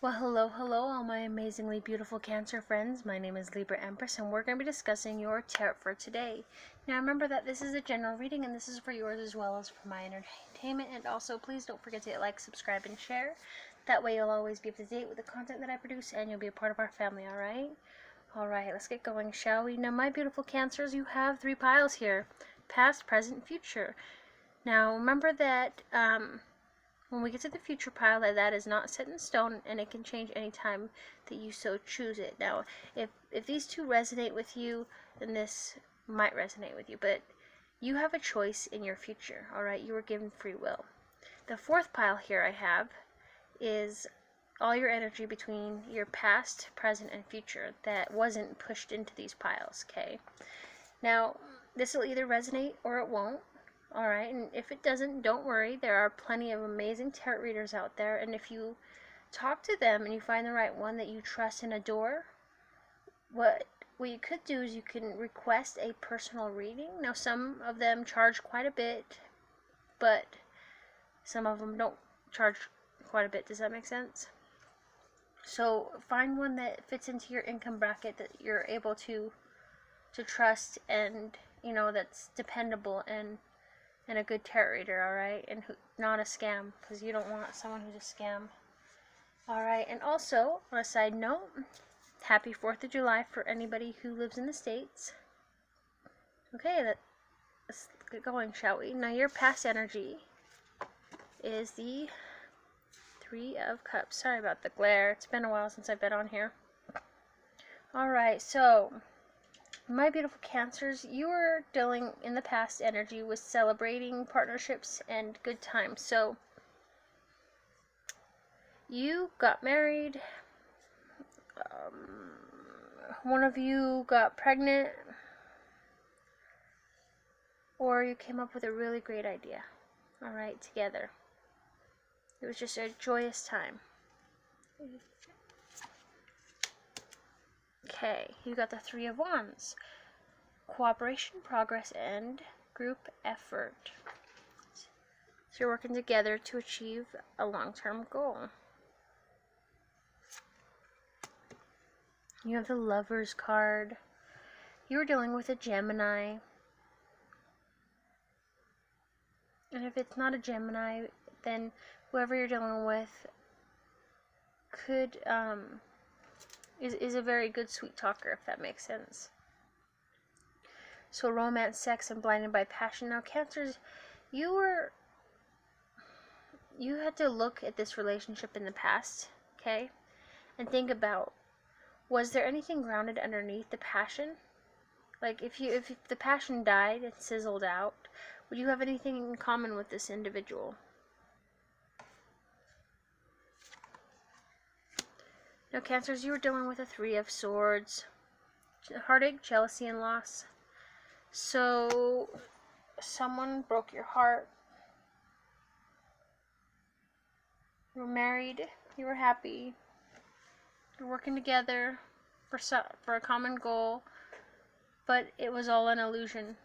Well, hello, all my amazingly beautiful Cancer friends. My name is Libra Empress, and we're going to be discussing your tarot for today. Now, remember that this is a general reading, and this is for yours as well as for my entertainment. And also, please don't forget to hit like, subscribe, and share. That way, you'll always be up to date with the content that I produce, and you'll be a part of our family, alright? Alright, let's get going, shall we? Now, my beautiful Cancers, you have 3 piles here. Past, present, future. Now, remember that, when we get to the future pile, that is not set in stone, and it can change anytime that you so choose it. Now, if these two resonate with you, then this might resonate with you, but you have a choice in your future, alright? You were given free will. The 4th pile here I have is all your energy between your past, present, and future that wasn't pushed into these piles, okay? Now, this will either resonate or it won't. Alright, and if it doesn't, don't worry. There are plenty of amazing tarot readers out there, and if you talk to them and you find the right one that you trust and adore, what you could do is you can request a personal reading. Now, some of them charge quite a bit, but some of them don't charge quite a bit. Does that make sense? So find one that fits into your income bracket that you're able to trust, and that's dependable and a good tarot reader, alright? And not a scam, because you don't want someone who's a scam. Alright, and also, on a side note, happy 4th of July for anybody who lives in the States. Okay, let's get going, shall we? Now, your past energy is the 3 of Cups. Sorry about the glare. It's been a while since I've been on here. Alright, so my beautiful Cancers, you were dealing in the past energy with celebrating partnerships and good times. So you got married, one of you got pregnant, or you came up with a really great idea, alright, together. It was just a joyous time. Okay, you got the 3 of Wands. Cooperation, progress, and group effort. So you're working together to achieve a long-term goal. You have the Lovers card. You're dealing with a Gemini. And if it's not a Gemini, then whoever you're dealing with could, is a very good sweet talker, if that makes sense. So romance, sex, and blinded by passion. Now, Cancers, you had to look at this relationship in the past, okay? And think about, was there anything grounded underneath the passion? Like, if the passion died and sizzled out, would you have anything in common with this individual? Now, Cancers, you were dealing with a 3 of Swords. Heartache, jealousy, and loss. So, someone broke your heart. You were married. You were happy. You're working together for a common goal, but it was all an illusion.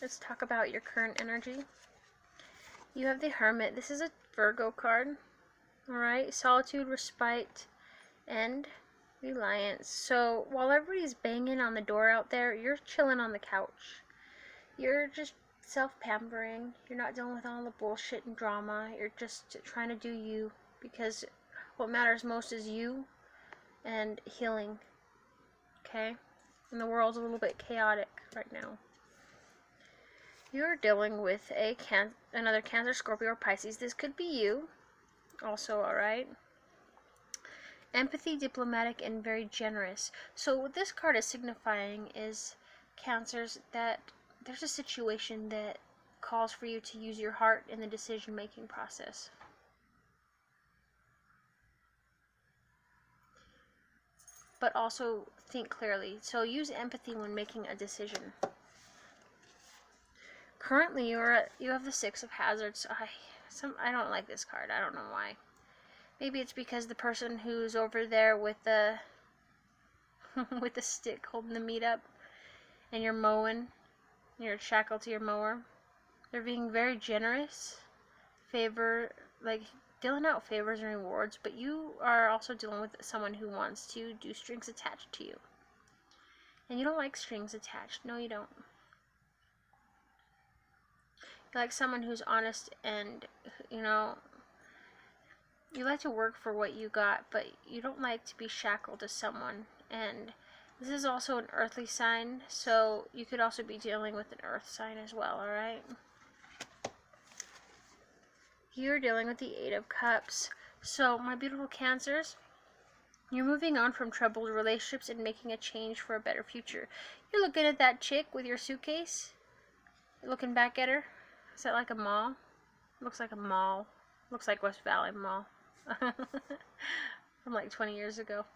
Let's talk about your current energy. You have the Hermit. This is a Virgo card. Alright, solitude, respite, and reliance. So while everybody's banging on the door out there, you're chilling on the couch. You're just self-pampering. You're not dealing with all the bullshit and drama. You're just trying to do you, because what matters most is you and healing. Okay? And the world's a little bit chaotic right now. You're dealing with another Cancer, Scorpio, or Pisces. This could be you also, alright? Empathy, diplomatic, and very generous. So what this card is signifying is, Cancers, that there's a situation that calls for you to use your heart in the decision-making process. But also think clearly. So use empathy when making a decision. Currently, you have the 6 of Hazards. I don't like this card. I don't know why. Maybe it's because the person who's over there with the with a stick holding the meat up, and you're mowing. You're shackled to your mower. They're being very generous, dealing out favors and rewards, but you are also dealing with someone who wants to do strings attached to you. And you don't like strings attached. No, you don't. You like someone who's honest and, you like to work for what you got, but you don't like to be shackled to someone. And this is also an earthly sign, so you could also be dealing with an earth sign as well, alright? You're dealing with the Eight of Cups. So, my beautiful Cancers, you're moving on from troubled relationships and making a change for a better future. You're looking at that chick with your suitcase. You're looking back at her. Is that like a mall? Looks like a mall. Looks like West Valley Mall. From like 20 years ago.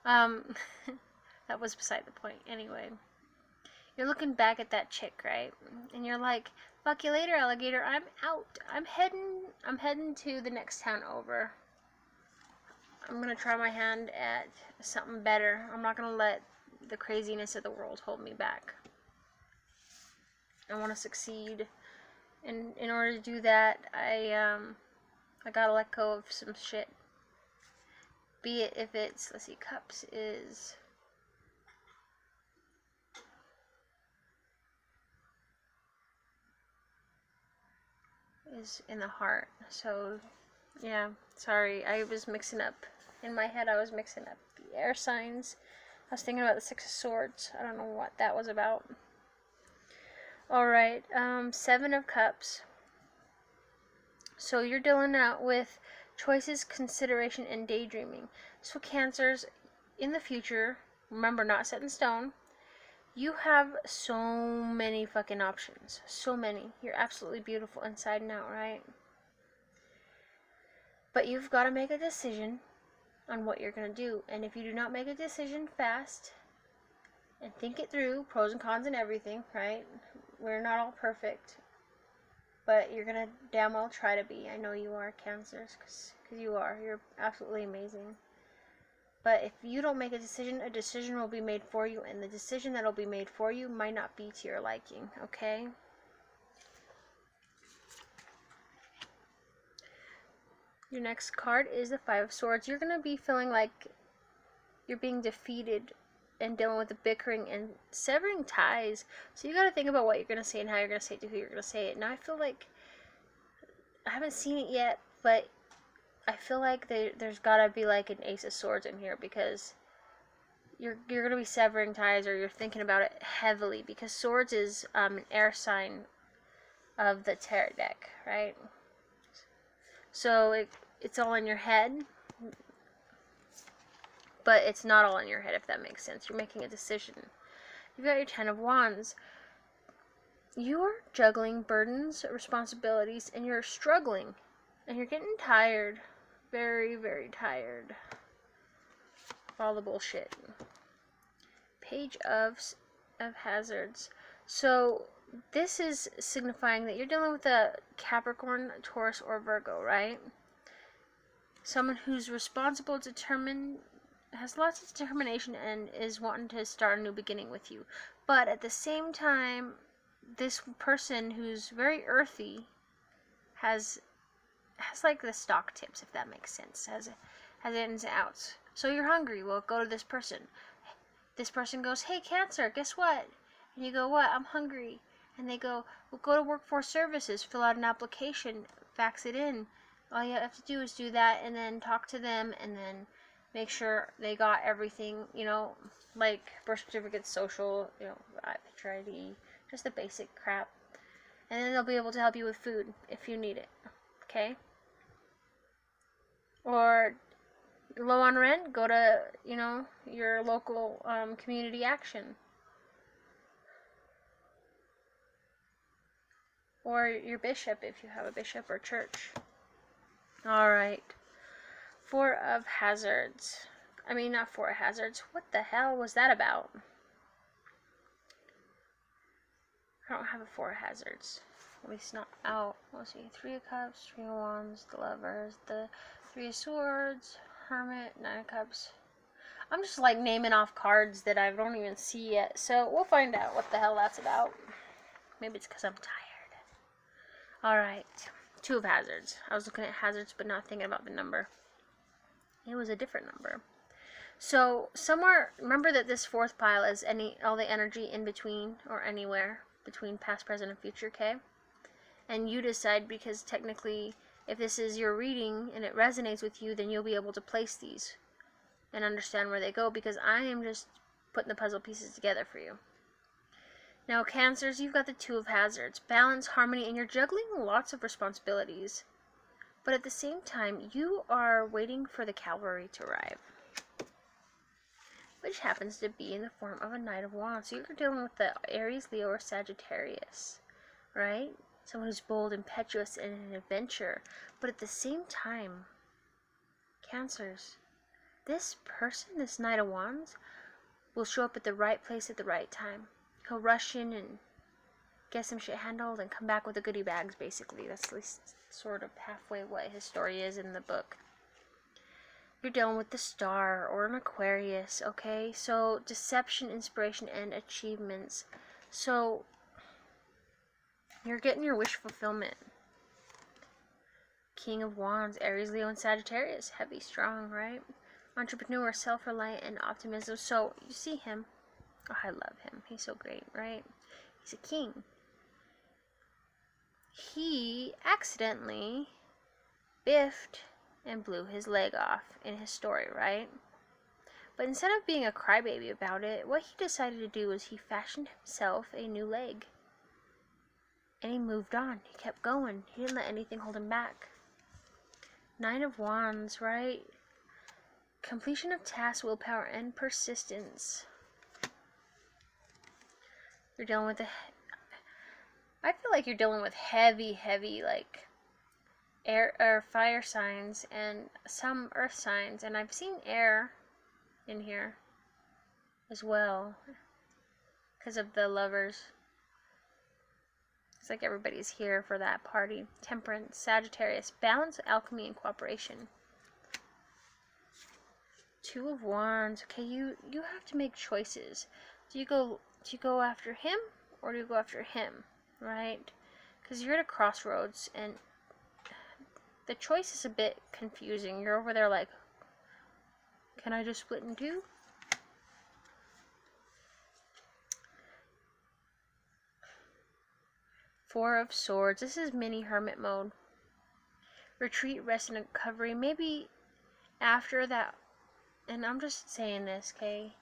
That was beside the point. Anyway. You're looking back at that chick, right? And you're like, fuck you later, alligator. I'm out. I'm heading to the next town over. I'm gonna try my hand at something better. I'm not gonna let the craziness of the world hold me back. I want to succeed. And in order to do that, I gotta let go of some shit. Be it if it's, let's see, Cups is in the heart. So, yeah, sorry, I was mixing up. In my head, I was mixing up the air signs. I was thinking about the Six of Swords. I don't know what that was about. Alright, Seven of Cups. So you're dealing out with choices, consideration, and daydreaming. So Cancers, in the future, remember, not set in stone, you have so many fucking options. So many. You're absolutely beautiful inside and out, right? But you've got to make a decision on what you're going to do. And if you do not make a decision fast and think it through, pros and cons and everything, right? We're not all perfect. But you're going to damn well try to be. I know you are, Cancers, because you are. You're absolutely amazing. But if you don't make a decision will be made for you, and the decision that will be made for you might not be to your liking, okay? Your next card is the Five of Swords. You're going to be feeling like you're being defeated and dealing with the bickering and severing ties. So you got to think about what you're going to say and how you're going to say it to who you're going to say it. Now, I feel like, I haven't seen it yet, but I feel like there's gotta be like an Ace of Swords in here, because you're gonna be severing ties, or you're thinking about it heavily, because Swords is an air sign of the Tarot deck, right? So it's all in your head, but it's not all in your head, if that makes sense. You're making a decision. You've got your Ten of Wands. You're juggling burdens, responsibilities, and you're struggling, and you're getting tired. Very, very tired of all the bullshit. Page of Hazards. So this is signifying that you're dealing with a Capricorn, Taurus, or Virgo, right? Someone who's responsible, determined, has lots of determination, and is wanting to start a new beginning with you. But at the same time, this person who's very earthy has like the stock tips, if that makes sense, has ins and outs. So you're hungry, well, go to this person. This person goes, hey, Cancer, guess what? And you go, what? I'm hungry. And they go, well, go to Workforce Services, fill out an application, fax it in. All you have to do is do that, and then talk to them, and then make sure they got everything, like birth certificate, social, picture ID, just the basic crap. And then they'll be able to help you with food if you need it. Okay? Or low on rent, go to, your local community action. Or your bishop, if you have a bishop, or church. Alright. Four of Hazards. I mean, not Four of Hazards. What the hell was that about? I don't have a Four of Hazards. At least not out. Let's see. Three of Cups, Three of Wands, the Lovers, the Three of Swords, Hermit, Nine of Cups. I'm just like naming off cards that I don't even see yet. So we'll find out what the hell that's about. Maybe it's because I'm tired. Alright. Two of hazards. I was looking at hazards but not thinking about the number. It was a different number. So somewhere, remember that this fourth pile is all the energy in between or anywhere between past, present, and future, okay? And you decide, because technically if this is your reading and it resonates with you, then you'll be able to place these and understand where they go, because I am just putting the puzzle pieces together for you. Now, Cancers, you've got the Two of Hazards. Balance, harmony, and you're juggling lots of responsibilities. But at the same time, you are waiting for the cavalry to arrive, which happens to be in the form of a Knight of Wands. So you're dealing with the Aries, Leo, or Sagittarius, right? Someone who's bold, impetuous, and an adventurer. But at the same time, Cancers, this person, this Knight of Wands, will show up at the right place at the right time. He'll rush in and get some shit handled and come back with the goodie bags, basically. That's at least sort of halfway what his story is in the book. You're dealing with the Star or an Aquarius, okay? So, deception, inspiration, and achievements. So, you're getting your wish fulfillment. King of Wands, Aries, Leo, and Sagittarius. Heavy, strong, right? Entrepreneur, self-reliant, and optimism. So, you see him. Oh, I love him. He's so great, right? He's a king. He accidentally biffed and blew his leg off in his story, right? But instead of being a crybaby about it, what he decided to do was he fashioned himself a new leg. And he moved on. He kept going. He didn't let anything hold him back. Nine of Wands, right? Completion of tasks, willpower, and persistence. You're dealing with I feel like you're dealing with heavy, like air or fire signs and some earth signs, and I've seen air in here as well because of the lovers. It's like everybody's here for that party. Temperance, Sagittarius, balance, alchemy, and cooperation. Two of Wands. Okay, you have to make choices. Do you go after him or do you go after him, right? Because you're at a crossroads and the choice is a bit confusing. You're over there like, can I just split in two? Four of Swords. This is mini hermit mode. Retreat, rest, and recovery. Maybe after that, and I'm just saying this, okay?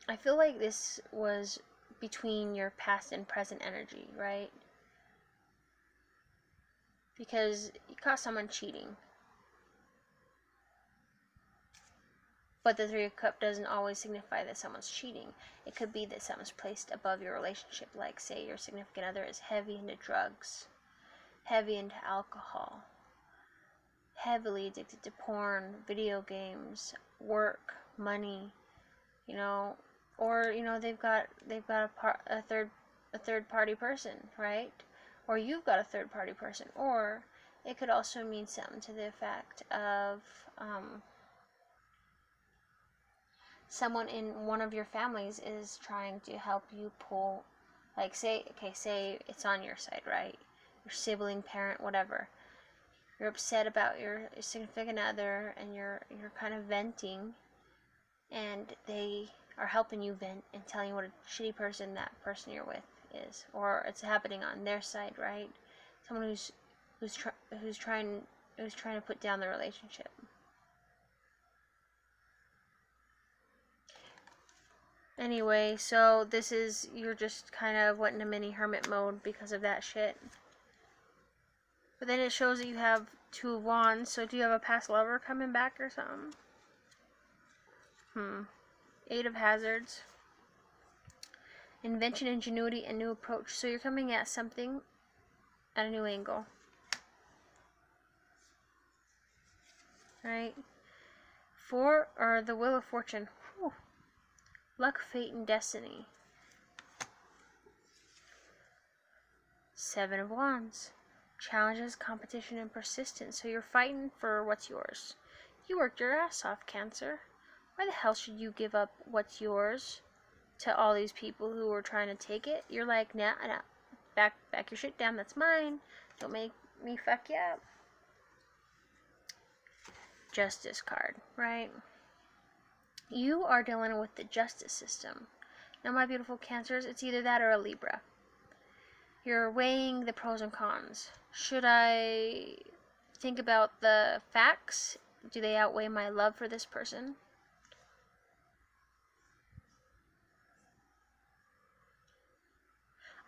I feel like this was between your past and present energy, right? Because you caught someone cheating. But the Three of Cups doesn't always signify that someone's cheating. It could be that someone's placed above your relationship. Like, say your significant other is heavy into drugs, heavy into alcohol, heavily addicted to porn, video games, work, money, you know, or you know they've got a third party person, right? Or you've got a third party person, or it could also mean something to the effect of someone in one of your families is trying to help you pull, like say it's on your side, right? Your sibling, parent, whatever. You're upset about your significant other and you're kind of venting, and they are helping you vent and telling you what a shitty person that person you're with is, or it's happening on their side, right? Someone who's trying to put down the relationship. Anyway, so this is, you're just kind of went in a mini hermit mode because of that shit. But then it shows that you have Two of Wands, so do you have a past lover coming back or something? Eight of Hazards. Invention, ingenuity, and new approach. So you're coming at something at a new angle. Right? Four, or the Wheel of Fortune. Whew. Luck, fate, and destiny. Seven of Wands. Challenges, competition, and persistence. So you're fighting for what's yours. You worked your ass off, Cancer. Why the hell should you give up what's yours to all these people who are trying to take it? You're like, nah, back your shit down. That's mine. Don't make me fuck you up. Justice card, right? You are dealing with the justice system. Now, my beautiful Cancers, it's either that or a Libra. You're weighing the pros and cons. Should I think about the facts? Do they outweigh my love for this person?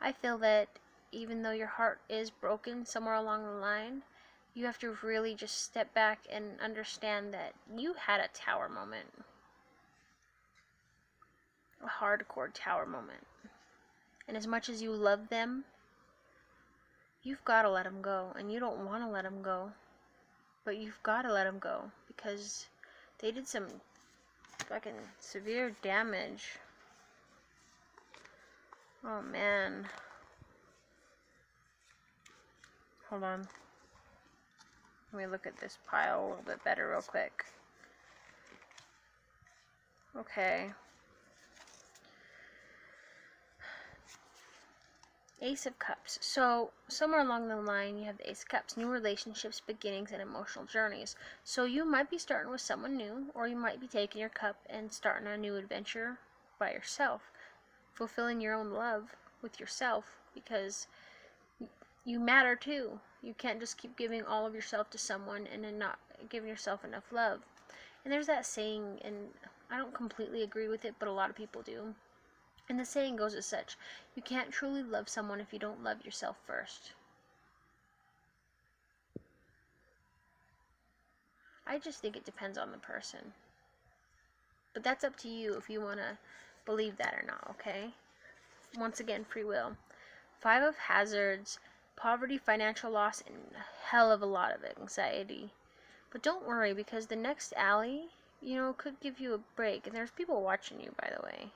I feel that even though your heart is broken somewhere along the line, you have to really just step back and understand that you had a tower moment. A hardcore tower moment. And as much as you love them, you've got to let them go. And you don't want to let them go. But you've got to let them go. Because they did some fucking severe damage. Oh, man. Hold on. Let me look at this pile a little bit better real quick. Okay. Ace of Cups. So, somewhere along the line, you have the Ace of Cups. New relationships, beginnings, and emotional journeys. So, you might be starting with someone new, or you might be taking your cup and starting a new adventure by yourself. Fulfilling your own love with yourself, because you matter too. You can't just keep giving all of yourself to someone and then not giving yourself enough love. And there's that saying, and I don't completely agree with it, but a lot of people do. And the saying goes as such: you can't truly love someone if you don't love yourself first. I just think it depends on the person. But that's up to you if you want to believe that or not, okay? Once again, free will. 5 of Hazards, poverty, financial loss, and a hell of a lot of anxiety. But don't worry, because the next alley, could give you a break. And there's people watching you, by the way.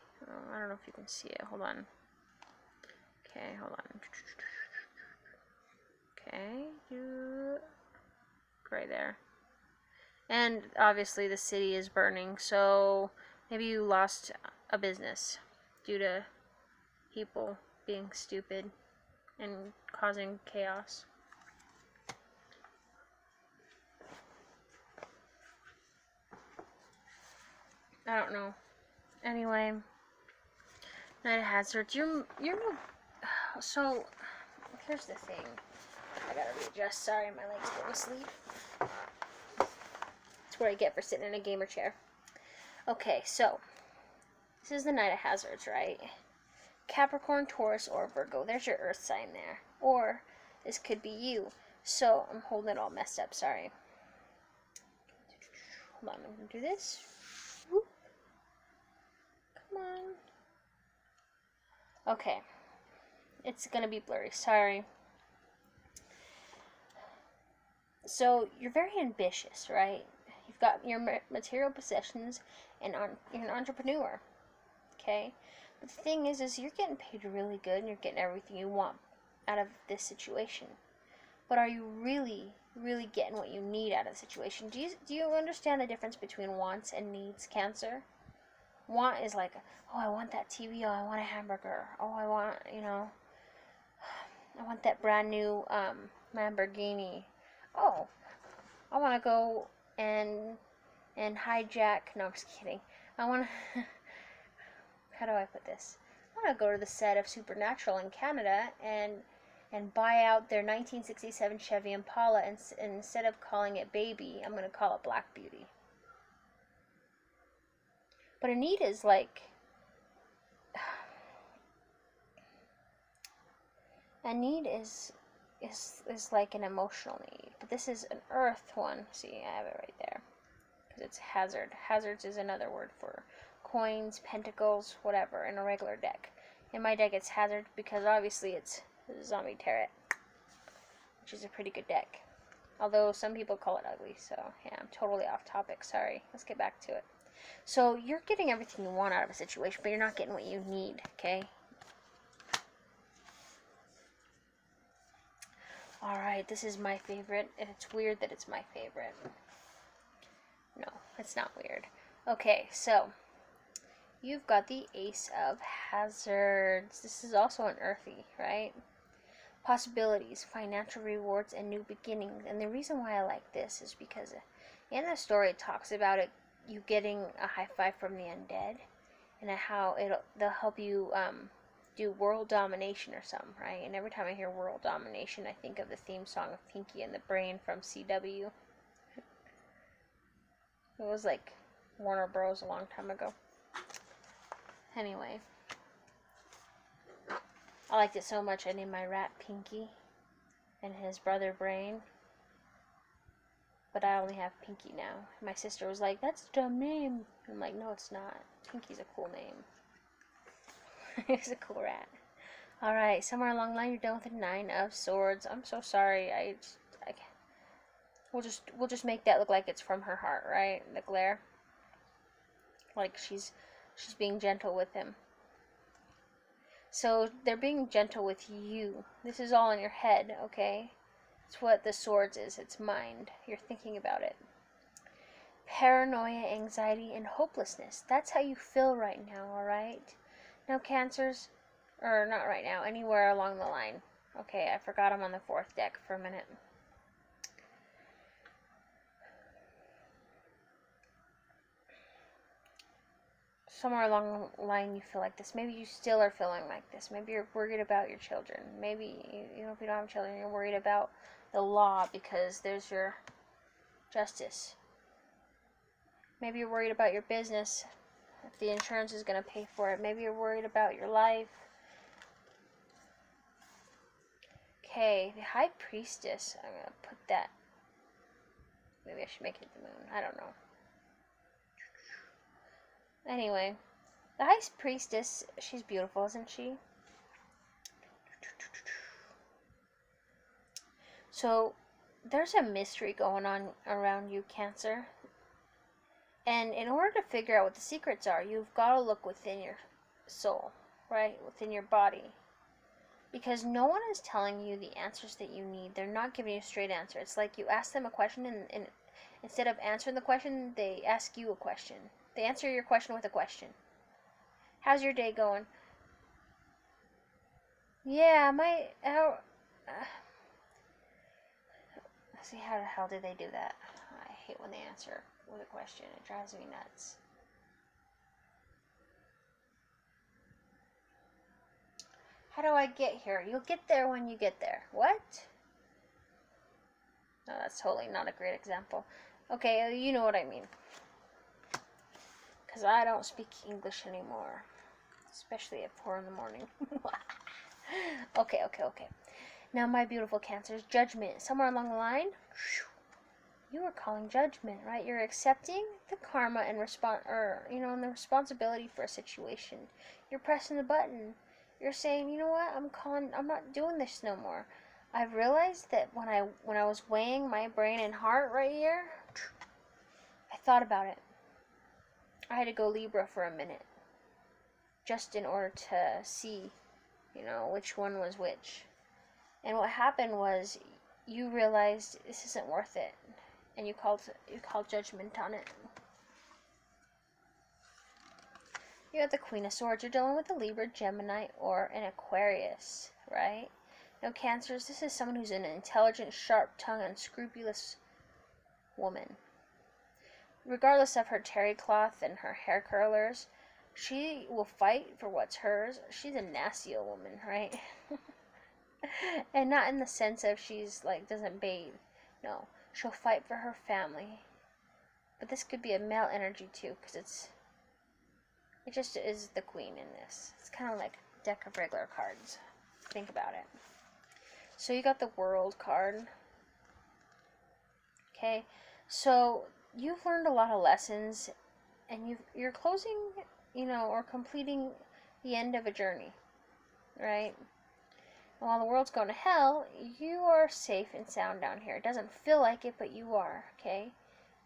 I don't know if you can see it. Hold on. Okay, hold on. Okay. Right there. And obviously the city is burning, so maybe you lost a business due to people being stupid and causing chaos. I don't know. Anyway, Knight of Hazards. So, here's the thing. I gotta readjust. Sorry, my leg's going to sleep. That's what I get for sitting in a gamer chair. Okay, so this is the Knight of Hazards, right? Capricorn, Taurus, or Virgo. There's your earth sign there. Or this could be you. So I'm holding it all messed up. Sorry. Hold on. I'm going to do this. Whoop. Come on. Okay. It's going to be blurry. Sorry. So you're very ambitious, right? You've got your material possessions and you're an entrepreneur. Okay? But the thing is you're getting paid really good and you're getting everything you want out of this situation. But are you really, really getting what you need out of the situation? Do you understand the difference between wants and needs, Cancer? Want is like, oh, I want that TV, oh, I want a hamburger, oh, I want, I want that brand new Lamborghini. Oh, I want to go and hijack, no, I'm just kidding. I want to... How do I put this? I want to go to the set of Supernatural in Canada and buy out their 1967 Chevy Impala, and instead of calling it Baby, I'm going to call it Black Beauty. But a need is like... A need is like an emotional need. But this is an earth one. See, I have it right there. Because it's hazard. Hazards is another word for coins, pentacles, whatever, in a regular deck. In my deck, it's hazard because obviously it's Zombie Tarot, which is a pretty good deck. Although some people call it ugly, so yeah, I'm totally off topic. Sorry. Let's get back to it. So you're getting everything you want out of a situation, but you're not getting what you need, okay? Alright, this is my favorite, and it's weird that it's my favorite. No, it's not weird. Okay, so you've got the Ace of Hazards. This is also an earthy, right? Possibilities, financial rewards, and new beginnings. And the reason why I like this is because in the story it talks about it, you getting a high five from the undead, and how they'll help you do world domination or something, right? And every time I hear world domination, I think of the theme song of Pinky and the Brain from CW. It was like Warner Bros. A long time ago. Anyway, I liked it so much I named my rat Pinky and his brother Brain. But I only have Pinky now. My sister was like, "That's a dumb name." I'm like, "No, it's not. Pinky's a cool name." He's a cool rat. Alright, somewhere along the line you're done with the 9 of Swords. I'm so sorry. We'll just make that look like it's from her heart, right? The glare. Like she's being gentle with him. So they're being gentle with you. This is all in your head, okay? It's what the Swords is. It's mind. You're thinking about it. Paranoia, anxiety, and hopelessness. That's how you feel right now, alright? Now, Cancers, or not right now, anywhere along the line. Okay, I forgot I'm on the 4th deck for a minute. Somewhere along the line you feel like this. Maybe you still are feeling like this. Maybe you're worried about your children. Maybe, if you don't have children, you're worried about the law because there's your justice. Maybe you're worried about your business, if the insurance is going to pay for it. Maybe you're worried about your life. Okay, the High Priestess. I'm going to put that. Maybe I should make it the moon. I don't know. Anyway, the High Priestess, she's beautiful, isn't she? So, there's a mystery going on around you, Cancer. And in order to figure out what the secrets are, you've got to look within your soul, right? Within your body. Because no one is telling you the answers that you need. They're not giving you a straight answer. It's like you ask them a question, and instead of answering the question, they ask you a question. They answer your question with a question. How's your day going? Yeah, see, how the hell did they do that? I hate when they answer with a question. It drives me nuts. How do I get here? You'll get there when you get there. What? No, that's totally not a great example. Okay, you know what I mean. Because I don't speak English anymore. Especially at 4 in the morning. Okay. Now, my beautiful Cancers, judgment. Somewhere along the line, you are calling judgment, right? You're accepting the karma and and the responsibility for a situation. You're pressing the button. You're saying, you know what? I'm not doing this no more. I've realized that when I was weighing my brain and heart right here, I thought about it. I had to go Libra for a minute, just in order to see, which one was which. And what happened was, you realized this isn't worth it, and you called judgment on it. You got the Queen of Swords. You're dealing with a Libra, Gemini, or an Aquarius, right? Now, Cancers, this is someone who's an intelligent, sharp-tongued, unscrupulous woman. Regardless of her terry cloth and her hair curlers, she will fight for what's hers. She's a nasty old woman, right? And not in the sense of she's doesn't bathe. No, she'll fight for her family. But this could be a male energy too, because it just is the queen in this. It's kind of like a deck of regular cards. Think about it. So you got the World card. Okay, so you've learned a lot of lessons, and you're closing, or completing the end of a journey, right? And while the world's going to hell, you are safe and sound down here. It doesn't feel like it, but you are, okay?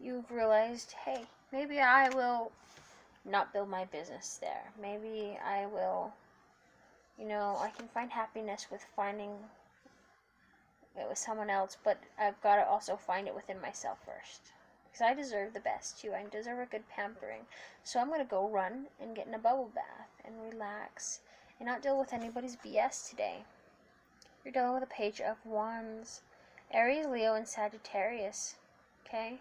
You've realized, hey, maybe I will not build my business there. Maybe I will, I can find happiness with finding it with someone else, but I've got to also find it within myself first. because I deserve the best too. I deserve a good pampering. So I'm going to go run and get in a bubble bath and relax and not deal with anybody's BS today. You're dealing with a Page of Wands, Aries, Leo, and Sagittarius. Okay?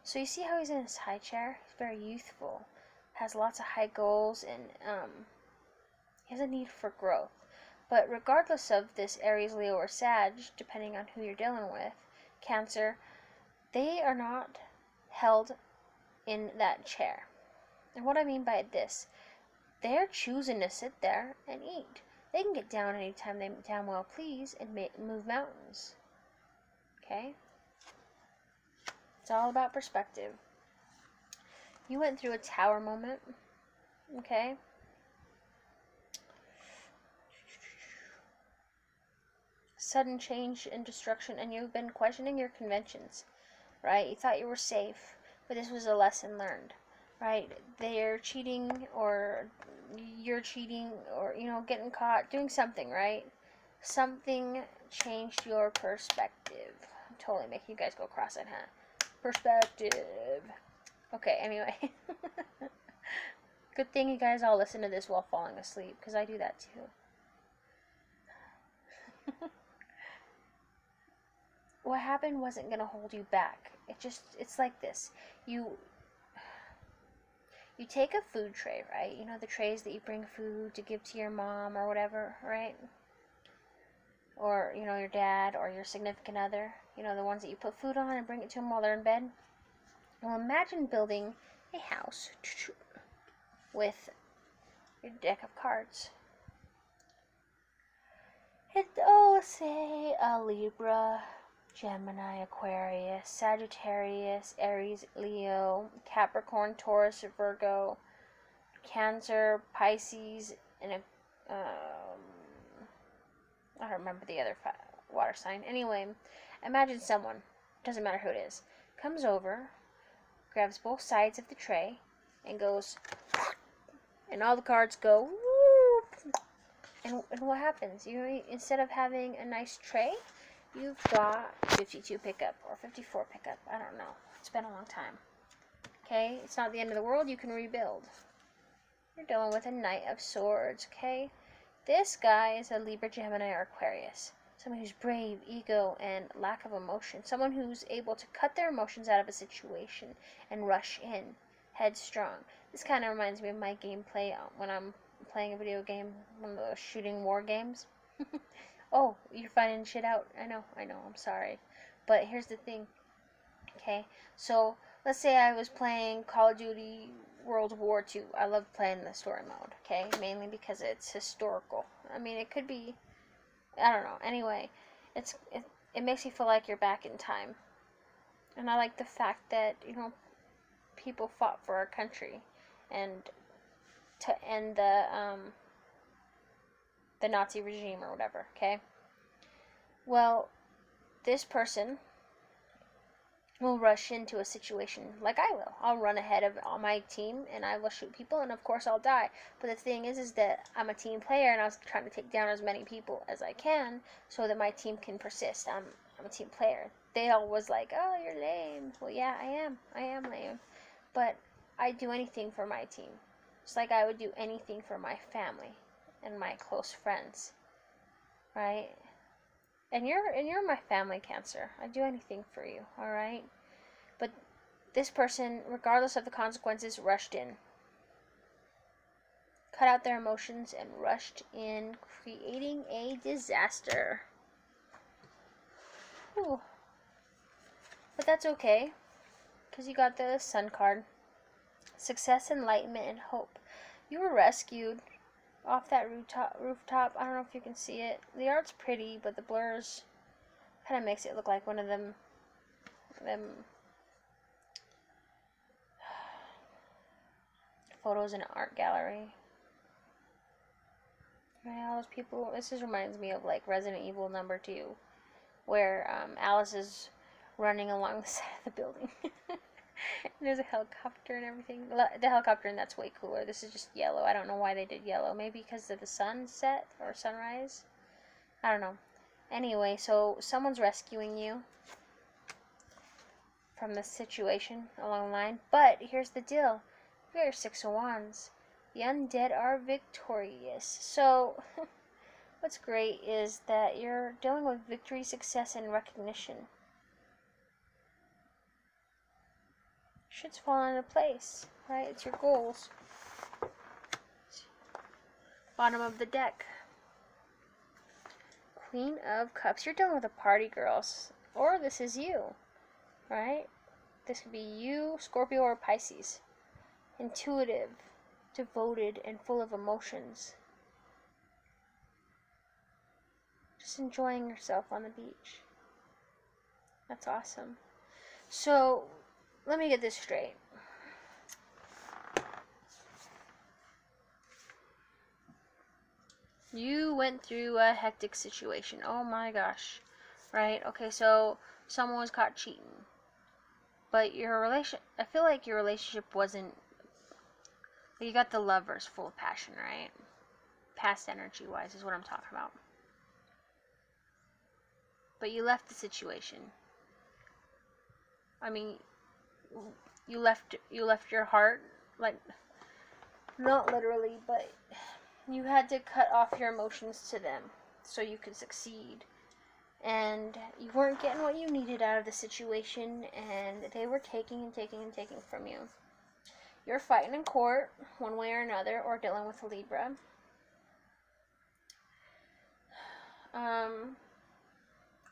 So you see how he's in his high chair? He's very youthful, has lots of high goals, and he has a need for growth. But regardless of this Aries, Leo, or Sag, depending on who you're dealing with, Cancer, they are not held in that chair. And what I mean by this, they're choosing to sit there and eat. They can get down anytime they damn well please and move mountains. Okay? It's all about perspective. You went through a tower moment. Okay? Sudden change and destruction, and you've been questioning your conventions, right? You thought you were safe, but this was a lesson learned, right? They're cheating, or you're cheating, or, getting caught doing something, right? Something changed your perspective. I'm totally making you guys go cross-eyed, huh? Perspective. Okay, anyway. Good thing you guys all listen to this while falling asleep, because I do that too. What happened wasn't going to hold you back. It's like this. You take a food tray, right? You know, the trays that you bring food to give to your mom or whatever, right? Or, your dad or your significant other. The ones that you put food on and bring it to them while they're in bed. Well, imagine building a house with your deck of cards. Say a Libra, Gemini, Aquarius, Sagittarius, Aries, Leo, Capricorn, Taurus, Virgo, Cancer, Pisces, and I don't remember the other water sign. Anyway, imagine someone, doesn't matter who it is, comes over, grabs both sides of the tray, and goes, and all the cards go, whoop, and what happens? Instead of having a nice tray, you've got 52 pickup or 54 pickup. I don't know. It's been a long time. Okay? It's not the end of the world. You can rebuild. You're dealing with a Knight of Swords. Okay? This guy is a Libra, Gemini, or Aquarius. Someone who's brave, ego, and lack of emotion. Someone who's able to cut their emotions out of a situation and rush in, headstrong. This kind of reminds me of my gameplay when I'm playing a video game, one of those shooting war games. Oh, you're finding shit out. I know, I'm sorry. But here's the thing. Okay, so let's say I was playing Call of Duty World War II. I love playing the story mode, okay? Mainly because it's historical. I mean, it could be, I don't know. Anyway, it makes you feel like you're back in time. And I like the fact that, people fought for our country and to end the Nazi regime or whatever, okay? Well, this person will rush into a situation like I will. I'll run ahead of my team and I will shoot people, and of course I'll die. But the thing is that I'm a team player and I was trying to take down as many people as I can so that my team can persist. I'm a team player. They all was like, oh, you're lame. Well, yeah, I am lame. But I do anything for my team. Just like I would do anything for my family and my close friends, right? And you're my family, Cancer. I'd do anything for you, all right? But this person, regardless of the consequences, rushed in, cut out their emotions, and rushed in, creating a disaster. Ooh. But that's okay, because you got the Sun card. Success, enlightenment, and hope. You were rescued off that rooftop. I don't know if you can see it. The art's pretty, but the blurs kind of makes it look like one of them photos in an art gallery. Right, all those people. This just reminds me of like Resident Evil #2, where Alice is running along the side of the building. And there's a helicopter and everything. The helicopter, and that's way cooler. This is just yellow. I don't know why they did yellow. Maybe because of the sunset or sunrise. I don't know. Anyway, so someone's rescuing you. from the situation along the line. But here's the deal. We are 6 of Wands. The undead are victorious. So what's great is that you're dealing with victory, success, and recognition. Shit's falling into place, right? It's your goals. Bottom of the deck. Queen of Cups. You're dealing with a party, girls. Or this is you, right? This could be you, Scorpio, or Pisces. Intuitive, devoted, and full of emotions. Just enjoying yourself on the beach. That's awesome. So, let me get this straight. You went through a hectic situation. Oh my gosh. Right? Okay, so someone was caught cheating. But I feel like your relationship wasn't, you got the Lovers full of passion, right? Past energy wise is what I'm talking about. But you left the situation. I mean, you left your heart, like, not literally, but you had to cut off your emotions to them so you could succeed. And you weren't getting what you needed out of the situation, and they were taking and taking and taking from you. You're fighting in court, one way or another, or dealing with a Libra. I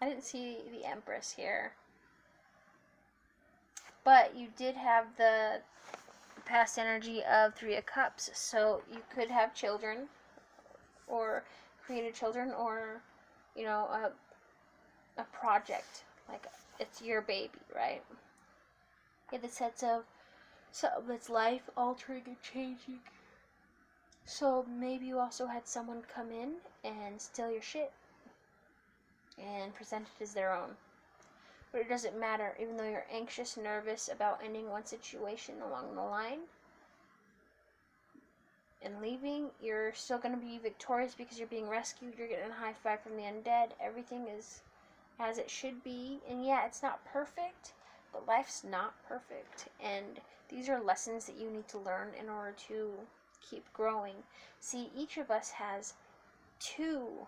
didn't see the Empress here. But you did have the past energy of 3 of Cups, so you could have children, or created children, or, you know, a project, like it's your baby, right? You have the sense of something that's life altering and changing. So maybe you also had someone come in and steal your shit and present it as their own. But it doesn't matter, even though you're anxious, nervous about ending one situation along the line and leaving, you're still going to be victorious because you're being rescued. You're getting a high five from the undead. Everything is as it should be. And yeah, it's not perfect, but life's not perfect. And these are lessons that you need to learn in order to keep growing. See, each of us has 2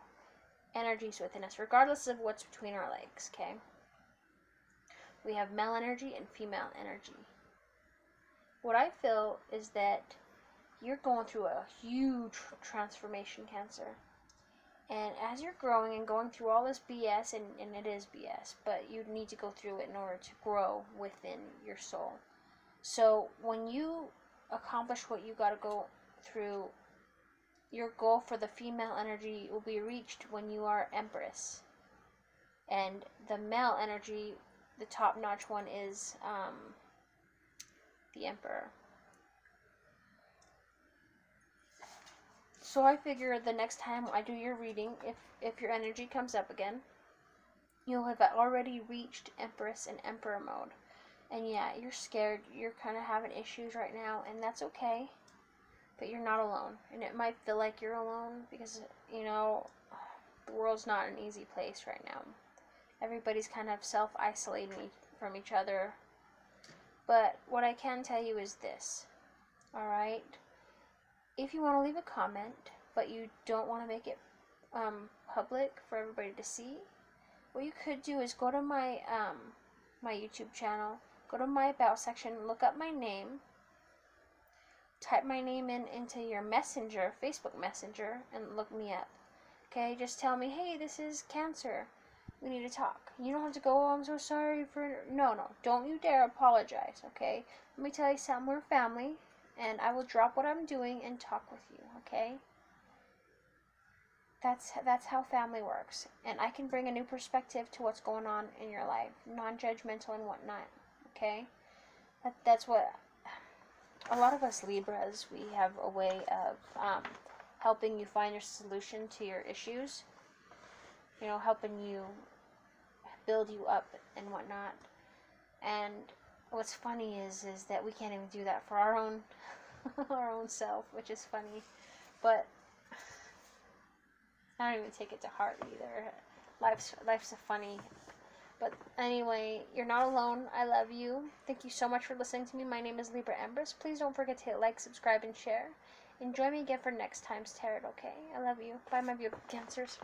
energies within us, regardless of what's between our legs, okay? We have male energy and female energy. What I feel is that you're going through a huge transformation, Cancer. And as you're growing and going through all this BS, and it is BS, but you need to go through it in order to grow within your soul. So when you accomplish what you got to go through, your goal for the female energy will be reached when you are Empress. And the male energy, the top-notch one, is the Emperor. So I figure the next time I do your reading, if your energy comes up again, you'll have already reached Empress and Emperor mode. And yeah, you're scared, you're kind of having issues right now, and that's okay. But you're not alone. And it might feel like you're alone because, you know, the world's not an easy place right now. Everybody's kind of self-isolating from each other. But what I can tell you is this, alright? If you want to leave a comment, but you don't want to make it public for everybody to see, what you could do is go to my my YouTube channel, go to my About section, look up my name, type my name into your Messenger, Facebook Messenger, and look me up. Okay, just tell me, hey, this is Cancer. We need to talk. You don't have to go, oh, I'm so sorry for... No, don't you dare apologize, okay? Let me tell you something, we're family, and I will drop what I'm doing and talk with you, okay? That's how family works. And I can bring a new perspective to what's going on in your life, non-judgmental and whatnot, okay? That's what... A lot of us Libras, we have a way of helping you find your solution to your issues. You know, helping you build you up and whatnot. And what's funny is that we can't even do that for our own our own self, which is funny. But I don't even take it to heart either. Life's a funny But anyway, you're not alone. I love you. Thank you so much for listening to me. My name is Libra Empress. Please don't forget to hit like, subscribe, and share. And join me again for next time's tarot, okay? I love you. Bye, my beautiful Cancers.